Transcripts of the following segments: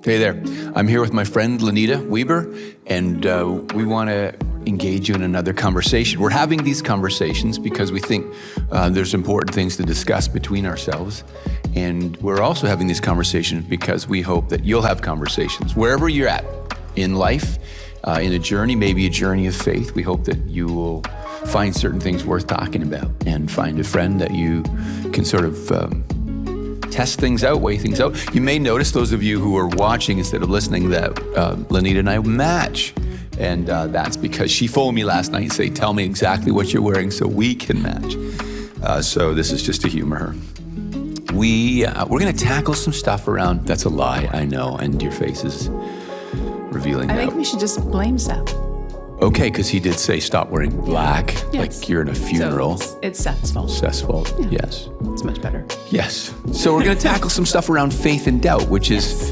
Hey there, I'm here with my friend Lenita Weber, and we want to engage you in another conversation. We're having these conversations because we think there's important things to discuss between ourselves, and we're also having these conversations because we hope that you'll have conversations wherever you're at in life, in a journey, maybe a journey of faith. We hope that you will find certain things worth talking about and find a friend that you can sort of test things out, weigh things out. You may notice, those of you who are watching instead of listening, that Lenita and I match. And that's because she phoned me last night and said, tell me exactly what you're wearing so we can match. So this is just to humor her. We're going to tackle some stuff around, that's a lie, I know, and your face is revealing that. I think we should just blame Seth. Okay, because he did say stop wearing black, Yes. like you're in a funeral. So it's Seth's fault. Seth's fault, yes. It's much better. Yes. So we're going to tackle some stuff around faith and doubt, which is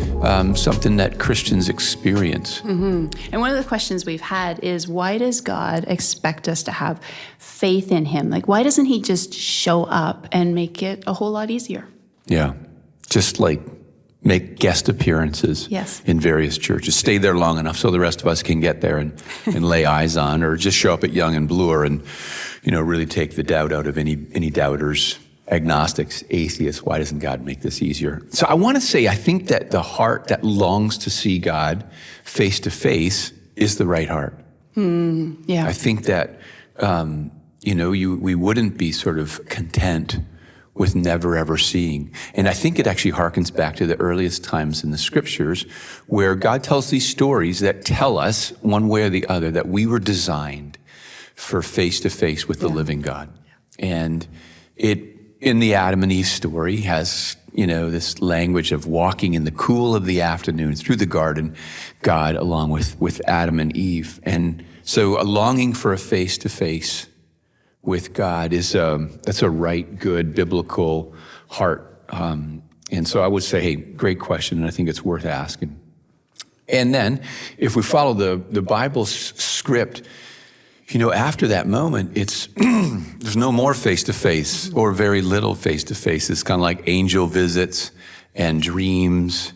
something that Christians experience. Mm-hmm. And one of the questions we've had is, why does God expect us to have faith in him? Like, why doesn't he just show up and make it a whole lot easier? Yeah. Just like make guest appearances in various churches. Stay there long enough so the rest of us can get there and lay eyes on, or just show up at Young and Bloor and, really take the doubt out of any doubters, agnostics, atheists. Why doesn't God make this easier? So I want to say, I think that the heart that longs to see God face to face is the right heart. Yeah. I think that, we wouldn't be sort of content with never ever seeing. And I think it actually harkens back to the earliest times in the scriptures where God tells these stories that tell us one way or the other that we were designed for face to face with the living God. And it, in the Adam and Eve story, has, this language of walking in the cool of the afternoon through the garden, God along with Adam and Eve. And so a longing for a face to face with God that's a right, good, biblical heart. And so I would say, hey, great question, and I think it's worth asking. And then, if we follow the Bible's script, after that moment, it's there's no more face-to-face, or very little face-to-face. It's kind of like angel visits and dreams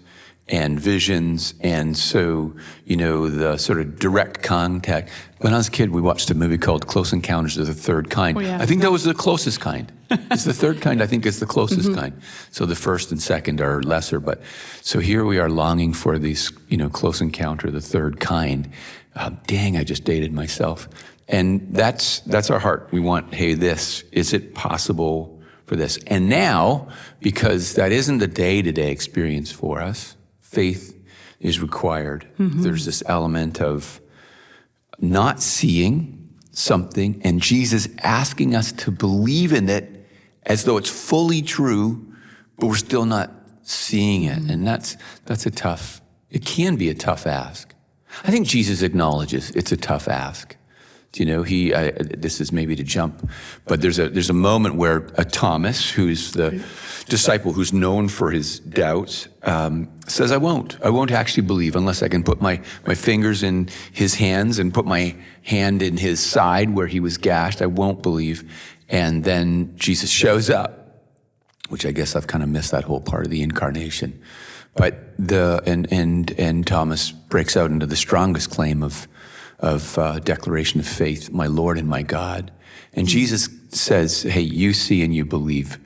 and visions, and so, the sort of direct contact. When I was a kid, we watched a movie called Close Encounters of the Third Kind. Oh, yeah. I think that was the closest kind. It's the third kind, I think it's the closest kind. So the first and second are lesser, but so here we are longing for these, close encounter, the third kind. Dang, I just dated myself. And that's our heart. We want, hey, is it possible for this? And now, because that isn't the day-to-day experience for us, faith is required. There's this element of not seeing something and Jesus asking us to believe in it as though it's fully true, but we're still not seeing it. And it can be a tough ask. I think Jesus acknowledges it's a tough ask. This is maybe to jump, but there's a moment where Thomas, who's the disciple who's known for his doubts, says, I won't actually believe unless I can put my fingers in his hands and put my hand in his side where he was gashed. I won't believe. And then Jesus shows up, which I guess I've kind of missed that whole part of the incarnation. But and Thomas breaks out into the strongest claim of declaration of faith, my Lord and my God. And Jesus says, hey, you see and you believe.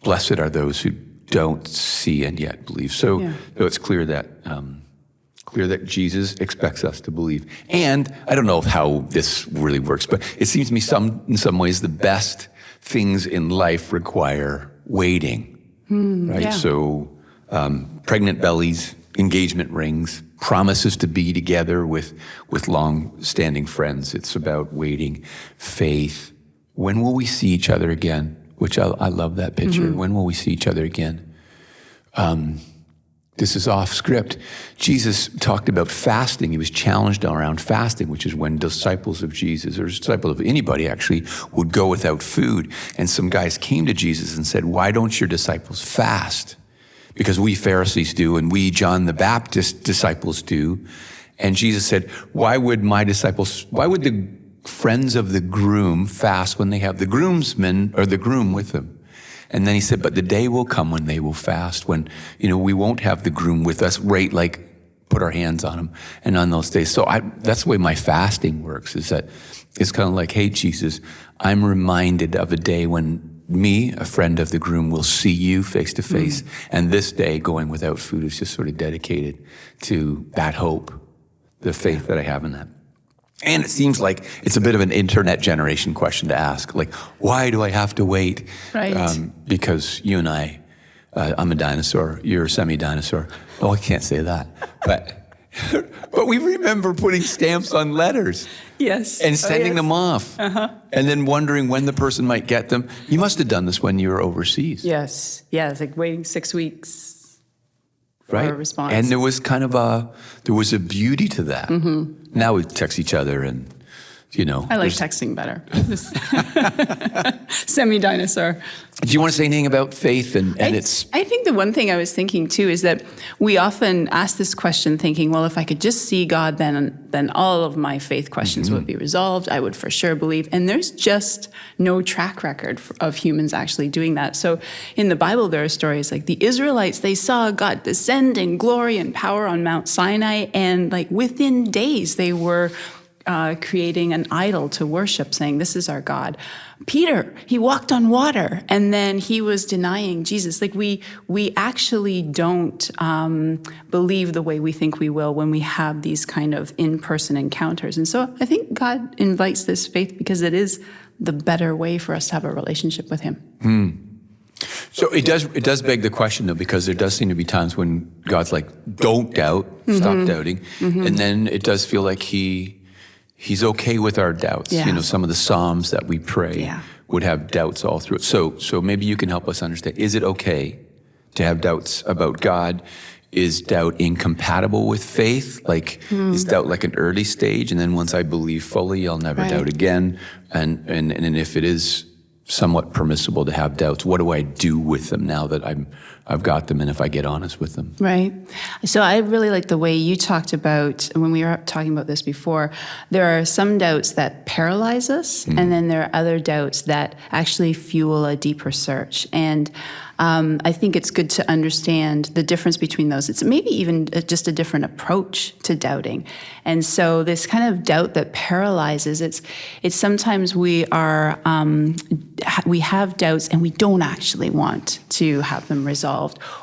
Blessed are those who don't see and yet believe. So it's clear that Jesus expects us to believe. And I don't know how this really works, but it seems to me in some ways the best things in life require waiting, right? Yeah. So pregnant bellies, engagement rings, promises to be together with long-standing friends. It's about waiting, faith. When will we see each other again? Which I love that picture. When will we see each other again? This is off script. Jesus talked about fasting. He was challenged around fasting, which is when disciples of Jesus, or disciples of anybody actually, would go without food. And some guys came to Jesus and said, why don't your disciples fast? Because we Pharisees do, and we John the Baptist disciples do. And Jesus said, why would the friends of the groom fast when they have the groomsmen or the groom with them? And then he said, but the day will come when they will fast, when, we won't have the groom with us, right? Like put our hands on them. And on those days, so that's the way my fasting works, is that it's kind of like, hey, Jesus, I'm reminded of a day when me, a friend of the groom, will see you face to face. And this day, going without food, is just sort of dedicated to that hope, the faith that I have in that. And it seems like it's a bit of an internet generation question to ask. Like, why do I have to wait? Right. Because you and I'm a dinosaur, you're a semi-dinosaur. Oh, I can't say that. But we remember putting stamps on letters. Yes. And sending them off. And then wondering when the person might get them. You must have done this when you were overseas. Yes. Yeah, it's like waiting 6 weeks for right? a response. And there was a beauty to that. Now we text each other and, I like texting better. Semi-dinosaur. Do you want to say anything about faith I think the one thing I was thinking too is that we often ask this question thinking, well, if I could just see God, then all of my faith questions would be resolved. I would for sure believe. And there's just no track record of humans actually doing that. So in the Bible, there are stories like the Israelites, they saw God descend in glory and power on Mount Sinai. And like within days, they were creating an idol to worship, saying, this is our God. Peter, he walked on water, and then he was denying Jesus. Like we actually don't believe the way we think we will when we have these kind of in-person encounters. And so I think God invites this faith because it is the better way for us to have a relationship with him. So it does beg the question, though, because there does seem to be times when God's like, don't doubt, stop doubting. And then it does feel like He's okay with our doubts. Yeah. Some of the Psalms that we pray would have doubts all through it. So maybe you can help us understand, is it okay to have doubts about God? Is doubt incompatible with faith? Like, is doubt like an early stage? And then once I believe fully, I'll never doubt again. And if it is somewhat permissible to have doubts, what do I do with them now that I've got them, and if I get honest with them? Right. So I really like the way you talked about, when we were talking about this before, there are some doubts that paralyze us, and then there are other doubts that actually fuel a deeper search. And I think it's good to understand the difference between those. It's maybe even just a different approach to doubting. And so this kind of doubt that paralyzes, it's sometimes we have doubts and we don't actually want to have them resolved.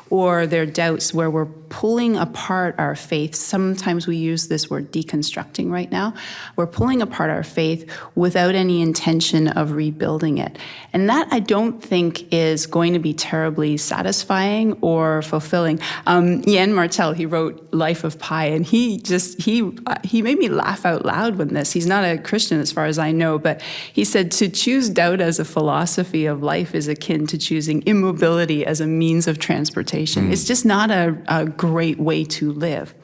Or they're doubts where we're pulling apart our faith. Sometimes we use this word deconstructing right now. We're pulling apart our faith without any intention of rebuilding it. And that I don't think is going to be terribly satisfying or fulfilling. Jan Martel, he wrote Life of Pi, and he made me laugh out loud with this. He's not a Christian as far as I know, but he said to choose doubt as a philosophy of life is akin to choosing immobility as a means of transportation. It's just not a great way to live.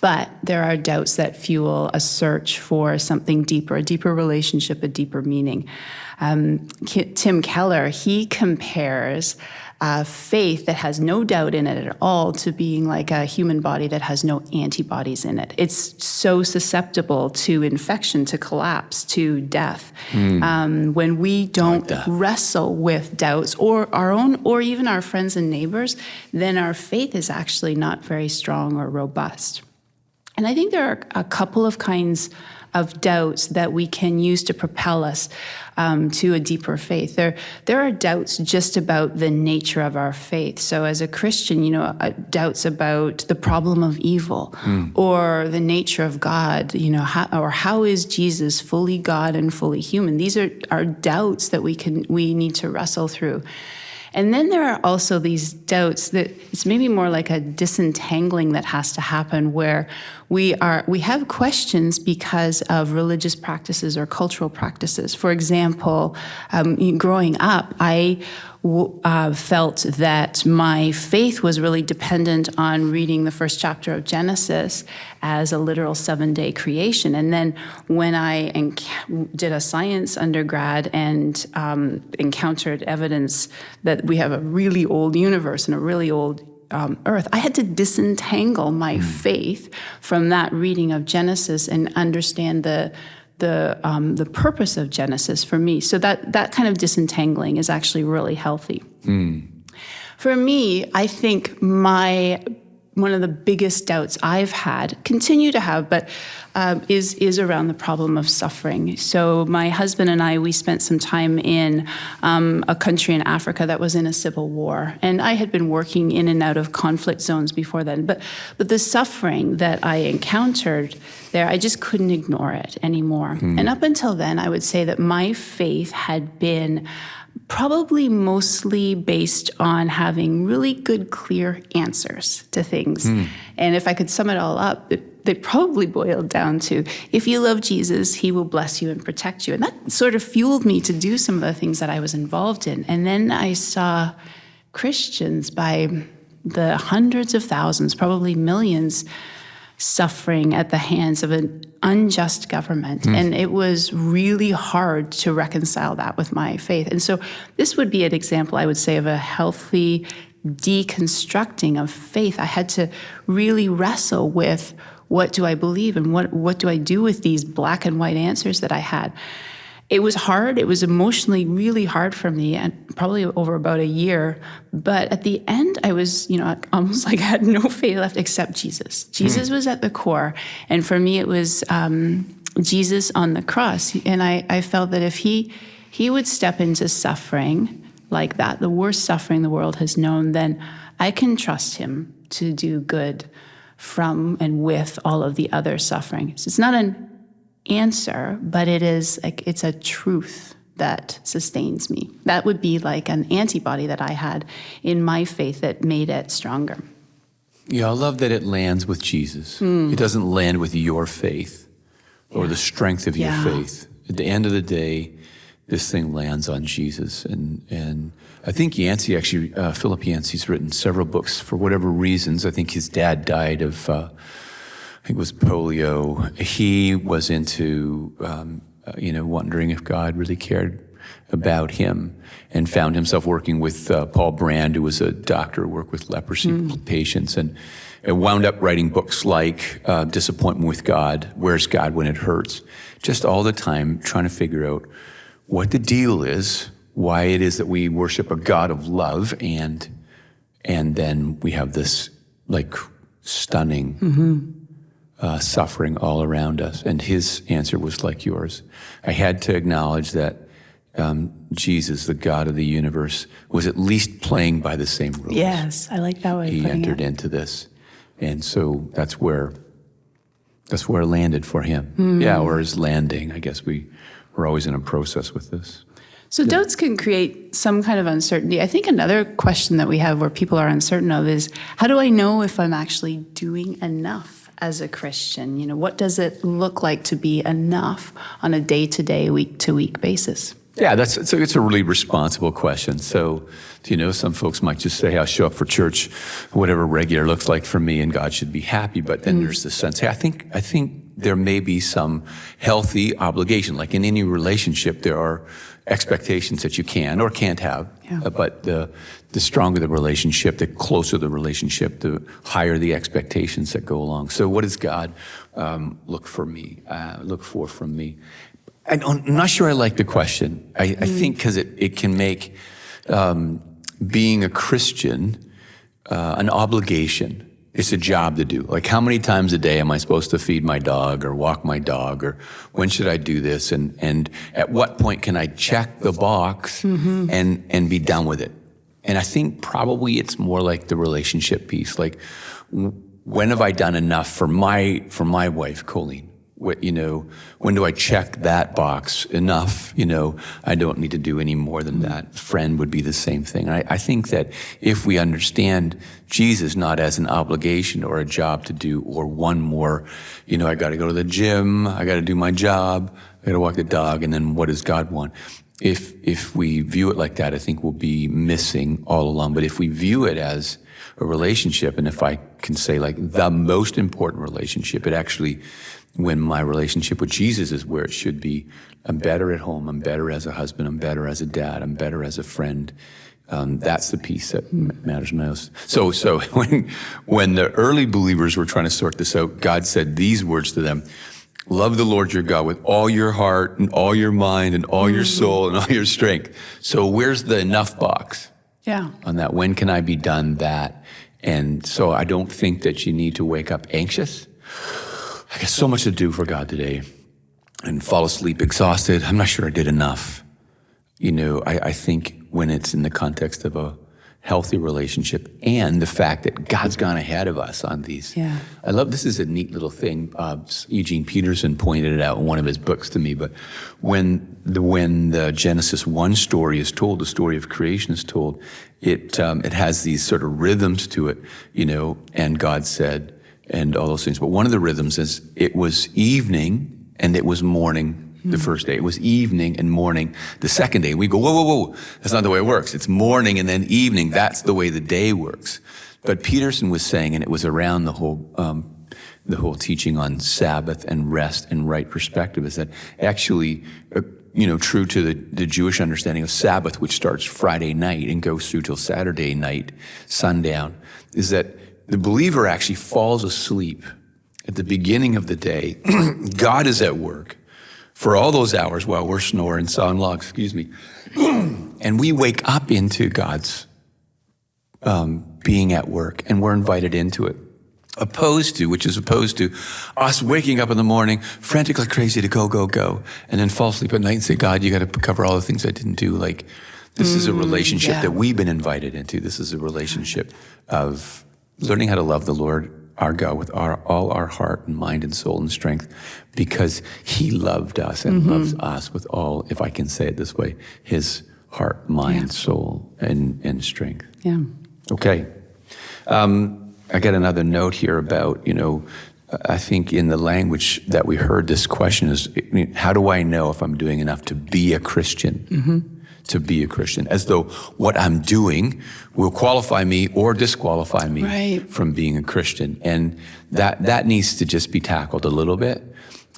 But there are doubts that fuel a search for something deeper, a deeper relationship, a deeper meaning. Tim Keller, he compares faith that has no doubt in it at all to being like a human body that has no antibodies in it. It's so susceptible to infection, to collapse, to death. When we don't wrestle with doubts, or our own, or even our friends and neighbors, then our faith is actually not very strong or robust. And I think there are a couple of kinds of doubts that we can use to propel us to a deeper faith. There are doubts just about the nature of our faith. So as a Christian, doubts about the problem of evil or the nature of God, how is Jesus fully God and fully human? These are doubts that we need to wrestle through. And then there are also these doubts that it's maybe more like a disentangling that has to happen, where we have questions because of religious practices or cultural practices. For example, growing up, I felt that my faith was really dependent on reading the first chapter of Genesis as a literal 7-day creation. And then when I did a science undergrad and encountered evidence that we have a really old universe and a really old Earth, I had to disentangle my faith from that reading of Genesis and understand the purpose of Genesis for me. So that kind of disentangling is actually really healthy. For me, I think my one of the biggest doubts I've had, continue to have, but is around the problem of suffering. So my husband and I, we spent some time in a country in Africa that was in a civil war. And I had been working in and out of conflict zones before then. But the suffering that I encountered there, I just couldn't ignore it anymore. And up until then, I would say that my faith had been probably mostly based on having really good, clear answers to things. And if I could sum it all up, they probably boiled down to, if you love Jesus, he will bless you and protect you. And that sort of fueled me to do some of the things that I was involved in. And then I saw Christians by the hundreds of thousands, probably millions, suffering at the hands of an unjust government. And it was really hard to reconcile that with my faith. And so this would be an example, I would say, of a healthy deconstructing of faith. I had to really wrestle with, what do I believe and what do I do with these black and white answers that I had? It was hard. It was emotionally really hard for me, and probably over about a year. But at the end, I was, almost like I had no faith left except Jesus. Jesus was at the core. And for me, it was Jesus on the cross. And I felt that if he would step into suffering like that, the worst suffering the world has known, then I can trust him to do good from and with all of the other suffering. So it's not an answer, but it's a truth that sustains me. That would be like an antibody that I had in my faith that made it stronger. Yeah, I love that it lands with Jesus. It doesn't land with your faith or the strength of your faith. At the end of the day, this thing lands on Jesus. And I think Yancey, actually, Philip Yancey's written several books for whatever reasons. I think his dad died of I think it was polio. He was into, wondering if God really cared about him, and found himself working with Paul Brand, who was a doctor who worked with leprosy patients, and wound up writing books like Disappointment with God, Where's God When It Hurts? Just all the time trying to figure out what the deal is, why it is that we worship a God of love, and then we have this stunning suffering all around us. And his answer was like yours. I had to acknowledge that Jesus, the God of the universe, was at least playing by the same rules. Yes, I like that way of He putting entered it. into this. And so that's where it landed for him. Yeah, or is landing. I guess we're always in a process with this. So doubts can create some kind of uncertainty. I think another question that we have where people are uncertain of is, how do I know if I'm actually doing enough as a Christian? What does it look like to be enough on a day-to-day, week-to-week basis? Yeah, it's a really responsible question. So, some folks might just say, I'll show up for church, whatever regular looks like for me, and God should be happy. But then there's this sense, hey, I think there may be some healthy obligation. Like in any relationship, there are expectations that you can or can't have. Yeah. But the stronger the relationship, the closer the relationship, the higher the expectations that go along. So what does God look for from me? I'm not sure I like the question. I think because it can make being a Christian an obligation. It's a job to do. Like, how many times a day am I supposed to feed my dog or walk my dog, or when should I do this? And at what point can I check the box and be done with it? And I think probably it's more like the relationship piece. Like, when have I done enough for my wife, Colleen? When do I check that box enough? I don't need to do any more than that. Friend would be the same thing. I think that if we understand Jesus not as an obligation or a job to do, or one more, I got to go to the gym, I got to do my job, I got to walk the dog, and then what does God want? If we view it like that, I think we'll be missing all along. But if we view it as a relationship, and if I can say like the most important relationship, it actually, when my relationship with Jesus is where it should be, I'm better at home, I'm better as a husband, I'm better as a dad, I'm better as a friend. That's the piece that matters most. So when the early believers were trying to sort this out, God said these words to them: love the Lord your God with all your heart and all your mind and all your soul and all your strength. So where's the enough box? Yeah. On that, when can I be done that? And so I don't think that you need to wake up anxious. I got so much to do for God today, and fall asleep exhausted. I'm not sure I did enough. I think when it's in the context of a healthy relationship and the fact that God's gone ahead of us on these. Yeah. I love, this is a neat little thing. Eugene Peterson pointed it out in one of his books to me, but when the Genesis 1 story is told, the story of creation is told, it has these sort of rhythms to it, and God said, and all those things. But one of the rhythms is it was evening and it was morning. The first day. It was evening and morning. The second day, we go, whoa, whoa, whoa. That's not the way it works. It's morning and then evening. That's the way the day works. But Peterson was saying, and it was around the whole teaching on Sabbath and rest and right perspective, is that actually, true to the Jewish understanding of Sabbath, which starts Friday night and goes through till Saturday night, sundown, is that the believer actually falls asleep at the beginning of the day. God is at work for all those hours while we're snoring, sawing logs, and we wake up into God's being at work, and we're invited into it. Opposed to us waking up in the morning, frantically crazy to go, and then fall asleep at night and say, God, you got to cover all the things I didn't do. Like, this is a relationship that we've been invited into. This is a relationship of learning how to love the Lord our God with all our heart and mind and soul and strength, because he loved us and loves us with all, if I can say it this way, his heart, mind, soul, and strength. Yeah. Okay. I got another note here about, I think in the language that we heard, this question is, how do I know if I'm doing enough to be a Christian? To be a Christian, as though what I'm doing will qualify me or disqualify me from being a Christian. And that needs to just be tackled a little bit,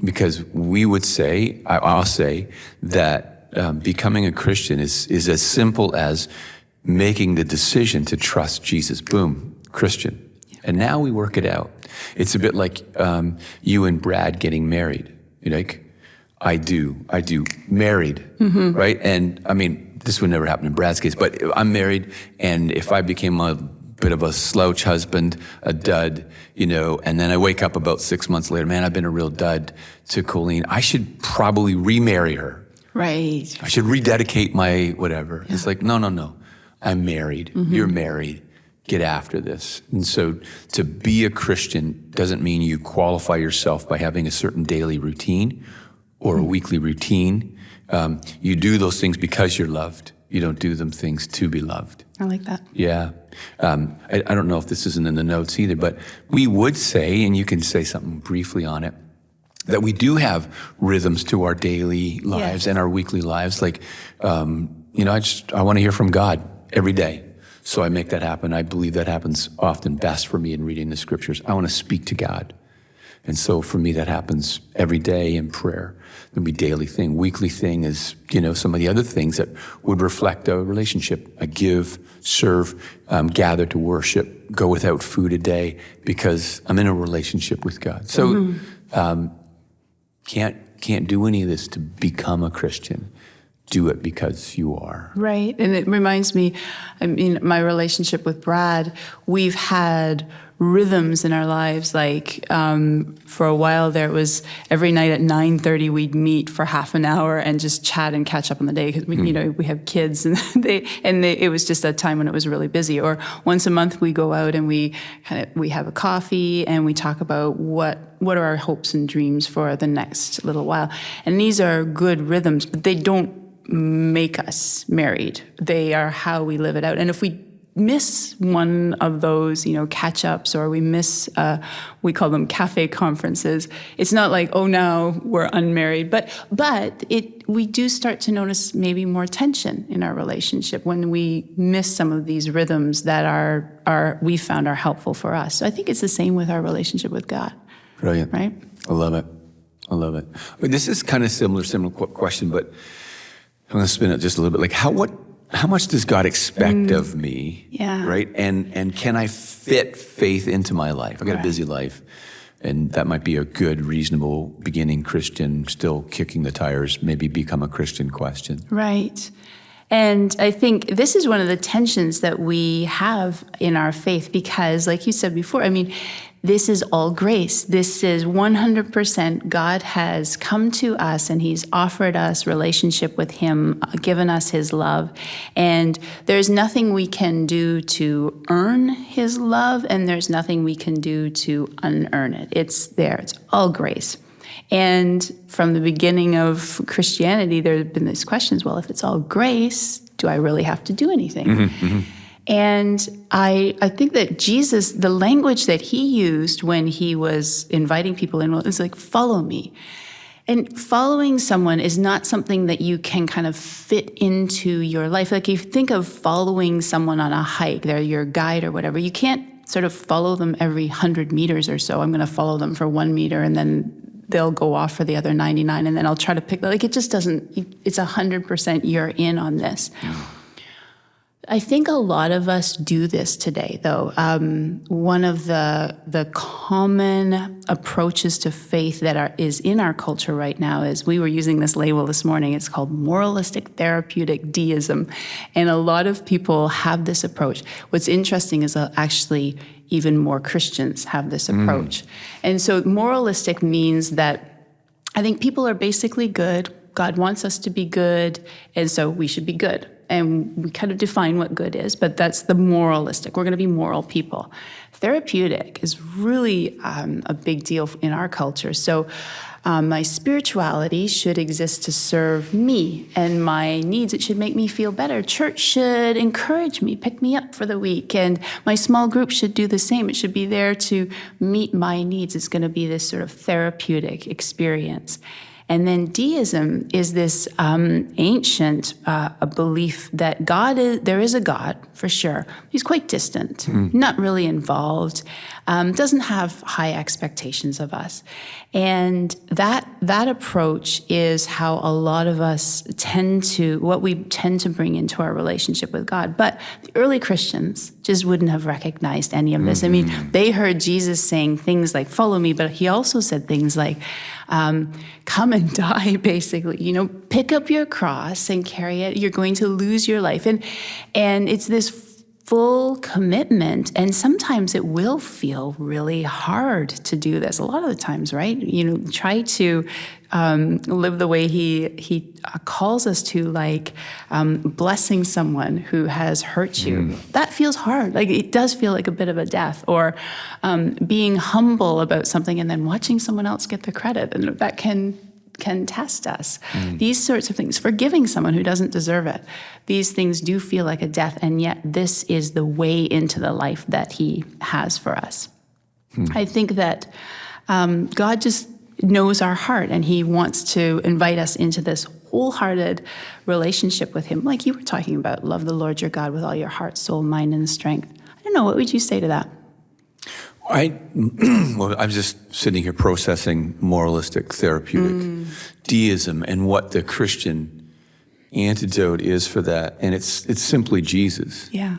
because we would say, I'll say that becoming a Christian is as simple as making the decision to trust Jesus. Boom, Christian. And now we work it out. It's a bit like you and Brad getting married. You're like, I do, married, right? And I mean, this would never happen in Brad's case, but I'm married, and if I became a bit of a slouch husband, a dud, and then I wake up about 6 months later, man, I've been a real dud to Colleen, I should probably remarry her. Right. I should rededicate my whatever. Yeah. It's like, no. I'm married. You're married. Get after this. And so to be a Christian doesn't mean you qualify yourself by having a certain daily routine or a weekly routine. You do those things because you're loved. You don't do them things to be loved. I like that. Yeah. I don't know if this isn't in the notes either, but we would say, and you can say something briefly on it, that we do have rhythms to our daily lives and our weekly lives. Like, I want to hear from God every day. So I make that happen. I believe that happens often best for me in reading the scriptures. I want to speak to God. And so for me, that happens every day in prayer. It'll be daily thing. Weekly thing is, some of the other things that would reflect a relationship. I give, serve, gather to worship, go without food a day because I'm in a relationship with God. So can't do any of this to become a Christian. Do it because you are. Right. And it reminds me, my relationship with Brad, we've had rhythms in our lives. Like for a while there, it was every night at 9:30 we'd meet for half an hour and just chat and catch up on the day, because we have kids, and it was just a time when it was really busy. Or once a month we go out and we have a coffee and we talk about what are our hopes and dreams for the next little while. And these are good rhythms, but they don't make us married. They are how we live it out. And if we miss one of those, catch-ups, or we miss, we call them cafe conferences, it's not like, oh, now we're unmarried. But we do start to notice maybe more tension in our relationship when we miss some of these rhythms that we found are helpful for us. So I think it's the same with our relationship with God. Brilliant. Right? I love it. But this is kind of similar question, but I'm going to spin it just a little bit. Like, how much does God expect of me? Yeah. Right? And can I fit faith into my life? I got a busy life, and that might be a good, reasonable beginning Christian, still kicking the tires, maybe become a Christian question. Right. And I think this is one of the tensions that we have in our faith because, like you said before, I mean, this is all grace. This is 100% God has come to us and he's offered us relationship with him, given us his love. And there's nothing we can do to earn his love, and there's nothing we can do to unearn it. It's there. It's all grace. And from the beginning of Christianity, there have been these questions, well, if it's all grace, do I really have to do anything? Mm-hmm, mm-hmm. And I think that Jesus, the language that he used when he was inviting people in, was like, follow me. And following someone is not something that you can kind of fit into your life. Like if you think of following someone on a hike, they're your guide or whatever, you can't sort of follow them every 100 meters or so. I'm going to follow them for 1 meter and then they'll go off for the other 99 and then I'll try to pick, like it just doesn't, it's 100% you're in on this. I think a lot of us do this today, though. One of the common approaches to faith that is in our culture right now is, we were using this label this morning, it's called moralistic therapeutic deism. And a lot of people have this approach. What's interesting is actually even more Christians have this approach. And so moralistic means that I think people are basically good. God wants us to be good, and so we should be good. And we kind of define what good is, but that's the moralistic. We're going to be moral people. Therapeutic is really a big deal in our culture. So my spirituality should exist to serve me and my needs. It should make me feel better. Church should encourage me, pick me up for the week. And my small group should do the same. It should be there to meet my needs. It's going to be this sort of therapeutic experience. And then deism is this ancient belief that there is a God, for sure. He's quite distant, not really involved, doesn't have high expectations of us. And that approach is how a lot of us what we tend to bring into our relationship with God. But the early Christians just wouldn't have recognized any of this. I mean, they heard Jesus saying things like, follow me, but he also said things like, come and die, basically. Pick up your cross and carry it. You're going to lose your life. And it's this full commitment. And sometimes it will feel really hard to do this. A lot of the times, right? Try to live the way he calls us to, like blessing someone who has hurt you. That feels hard. Like it does feel like a bit of a death. Or being humble about something and then watching someone else get the credit, and that can test us. These sorts of things, forgiving someone who doesn't deserve it, these things do feel like a death, and yet this is the way into the life that he has for us. I think that God just knows our heart, and he wants to invite us into this wholehearted relationship with him, like you were talking about. Love the Lord your God with all your heart, soul, mind, and strength. I don't know, what would you say to that? I'm just sitting here processing moralistic therapeutic deism and what the Christian antidote is for that, and it's simply Jesus. Yeah.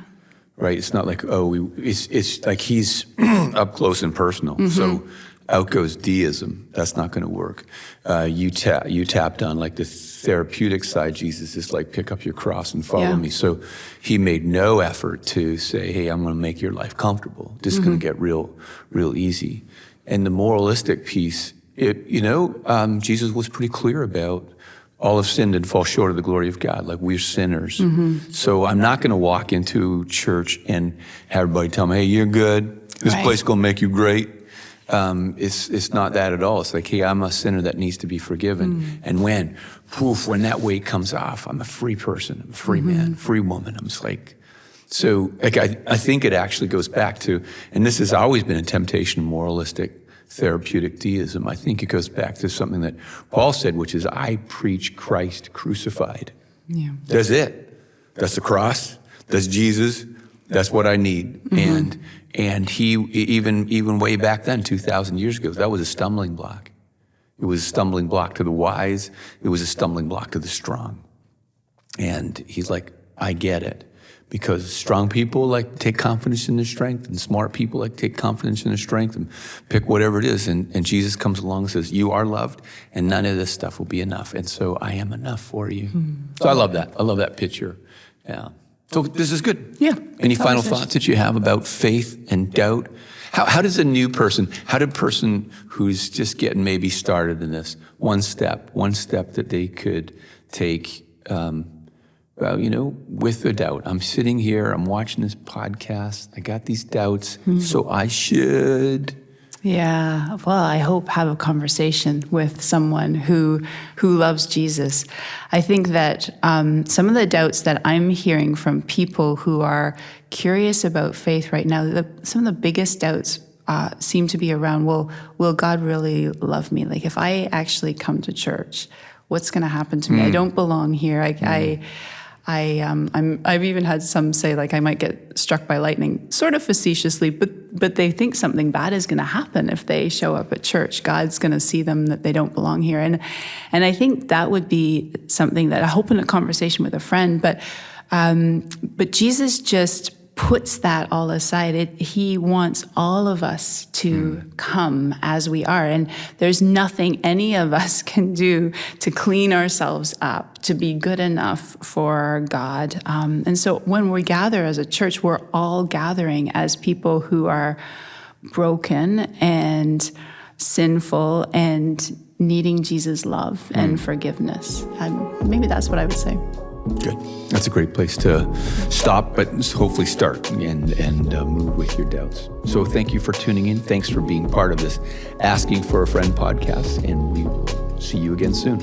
Right. It's not like it's like he's up close and personal. So out goes deism. That's not going to work. You tapped on like the therapeutic side. Jesus is like, pick up your cross and follow me. So he made no effort to say, hey, I'm going to make your life comfortable. This is going to get real easy. And the moralistic piece, Jesus was pretty clear about all have sinned and fall short of the glory of God. Like, we're sinners. So I'm not going to walk into church and have everybody tell me, hey, you're good. This place is going to make you great. It's not that at all. It's like, hey, I'm a sinner that needs to be forgiven. And when that weight comes off, I'm a free person, I'm a free man, free woman. I'm just like, so like, I think it actually goes back to, and this has always been a temptation of moralistic therapeutic deism. I think it goes back to something that Paul said, which is, I preach Christ crucified. Yeah. That's it. That's the cross. That's Jesus. That's what I need. And he, even way back then, 2,000 years ago, that was a stumbling block. It was a stumbling block to the wise. It was a stumbling block to the strong. And he's like, I get it. because strong people like to take confidence in their strength, and smart people like to take confidence in their strength and pick whatever it is. And Jesus comes along and says, you are loved, and none of this stuff will be enough. And so I am enough for you. So I love that. I love that picture. Yeah. So this is good. Yeah. Any final thoughts that you have about faith and doubt? How does a new person, how did a person who's just getting maybe started in this, one step that they could take, with the doubt? I'm sitting here, I'm watching this podcast, I got these doubts, so I should. Yeah, well, I hope have a conversation with someone who loves Jesus. I think that some of the doubts that I'm hearing from people who are curious about faith right now, some of the biggest doubts seem to be around, well, will God really love me? Like, if I actually come to church, what's going to happen to me? I don't belong here. I've even had some say, like, I might get struck by lightning, sort of facetiously, but they think something bad is going to happen if they show up at church. God's going to see them that they don't belong here, and I think that would be something that I hope in a conversation with a friend. But Jesus just puts that all aside. He wants all of us to come as we are. And there's nothing any of us can do to clean ourselves up, to be good enough for God. And so when we gather as a church, we're all gathering as people who are broken and sinful and needing Jesus' love and forgiveness. And maybe that's what I would say. Good. That's a great place to stop, but hopefully start and move with your doubts. So thank you for tuning in. Thanks for being part of this Asking for a Friend podcast, and we will see you again soon.